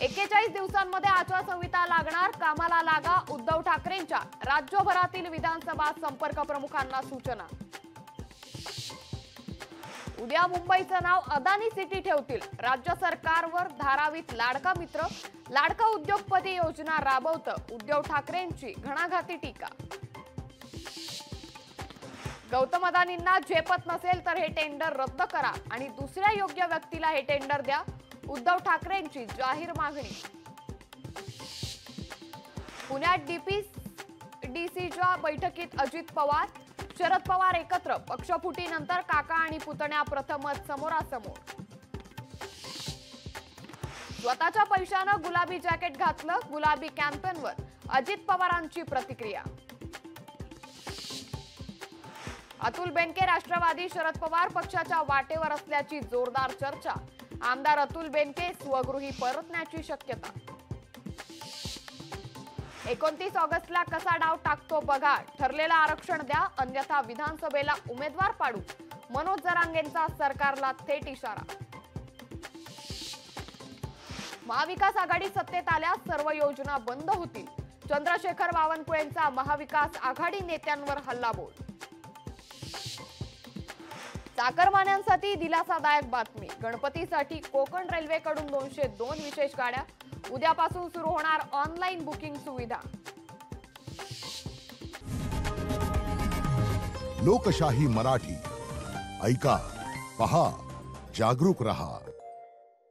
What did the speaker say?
41 दिवसांमध्ये आचारसंहिता लागणार, कामाला लागा. उद्धव ठाकरेंच्या राज्यभरातील विधानसभा संपर्क प्रमुखांना सूचना. उद्या मुंबईचं नाव अदानी सिटी ठेवतील. राज्य सरकारवर धारावीत लाडका मित्र, लाडका उद्योगपती योजना राबवतं. उद्धव ठाकरेंची घणाघाती टीका. गौतम अदानींना झेपत नसेल तर हे टेंडर रद्द करा आणि दुसऱ्या योग्य व्यक्तीला हे टेंडर द्या. उद्धव ठाकरेंची जाहीर मागणी. पुण्यात डीसीच्या बैठकीत अजित पवार, शरद पवार एकत्र. पक्षफुटीनंतर काका आणि पुतण्या प्रथमच समोरासमोर. स्वतःच्या पैशानं गुलाबी जॅकेट घातलं. गुलाबी कॅम्पेनवर अजित पवारांची प्रतिक्रिया. अतुल बेनके राष्ट्रवादी, शरद पवार पक्षाच्या वाटेवर असल्याची जोरदार चर्चा. आमदार अतुल बेनके स्वगृही परतण्याची शक्यता. 29 ऑगस्टला कसा डाव टाकतो बघा. ठरलेलं आरक्षण द्या, अन्यथा विधानसभेला उमेदवार पाडू. मनोज जरांगेंचा सरकारला थेट इशारा. महाविकास आघाडी सत्तेत आल्यास सर्व योजना बंद होतील. चंद्रशेखर बावनकुळेंचा महाविकास आघाडी नेत्यांवर हल्लाबोल. चाकरमान्यांसाठी दिलासादायक बातमी. गणपतीसाठी कोकण रेल्वेकडून 202 विशेष गाड्या. उद्यापासून सुरू होणार ऑनलाईन बुकिंग सुविधा. लोकशाही मराठी ऐका, पहा, जागरूक रहा.